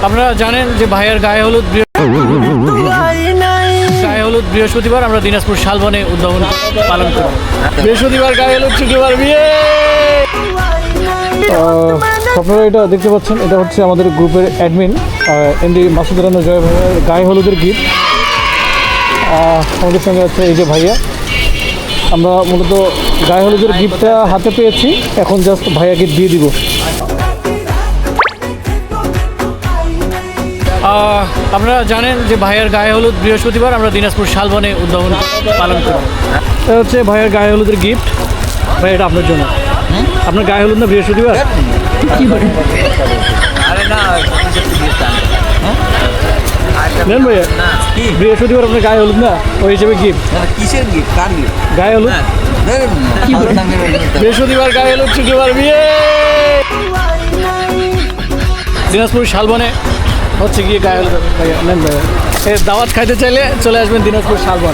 আপনারা জানেন যে ভাইয়ের গায়ে হলুদ বৃহস্পতিবার আমরা দিনাজপুর শালবনে উদ্যাপন পালন করি। বৃহস্পতিবার গায়ে হলুদ, শুক্রবার বিয়ে। আপনারা এটা দেখতে পাচ্ছেন, এটা হচ্ছে আমাদের গ্রুপের অ্যাডমিন এমডি মাসুদ রানা জয় ভাইয়ার গায়ে হলুদের গিফট। আমাদের সঙ্গে আছে এই যে ভাইয়া। আমরা মূলত গায়ে হলুদের গিফটটা হাতে পেয়েছি, এখন জাস্ট ভাইয়াকে দিয়ে দিব। আপনারা জানেন যে ভাইয়ের গায়ে হলুদ বৃহস্পতিবার আমরা দিনাজপুর শালবনে উদ্যাপন পালন করি। এটা হচ্ছে ভাইয়ের গায়ে হলুদের গিফট। ভাই এটা আপনার জন্য। আপনার গায়ে হলুদ না বৃহস্পতিবার? নেন ভাইয়া, বৃহস্পতিবার আপনার গায়ে হলুদ না, ওই হিসেবে গিফট। কিসের গিফট? কার গিফট? গায়ে হলুদ। বৃহস্পতিবার গায়ে হলুদ, শুক্রবার বিয়ে। দিনাজপুর শালবনে হচ্ছে গিয়ে গায়ে হলুদ। ভাইয়া নেন ভাইয়া, দাওয়াত খাইতে চাইলে চলে আসবেন দিনাজপুর শালবন।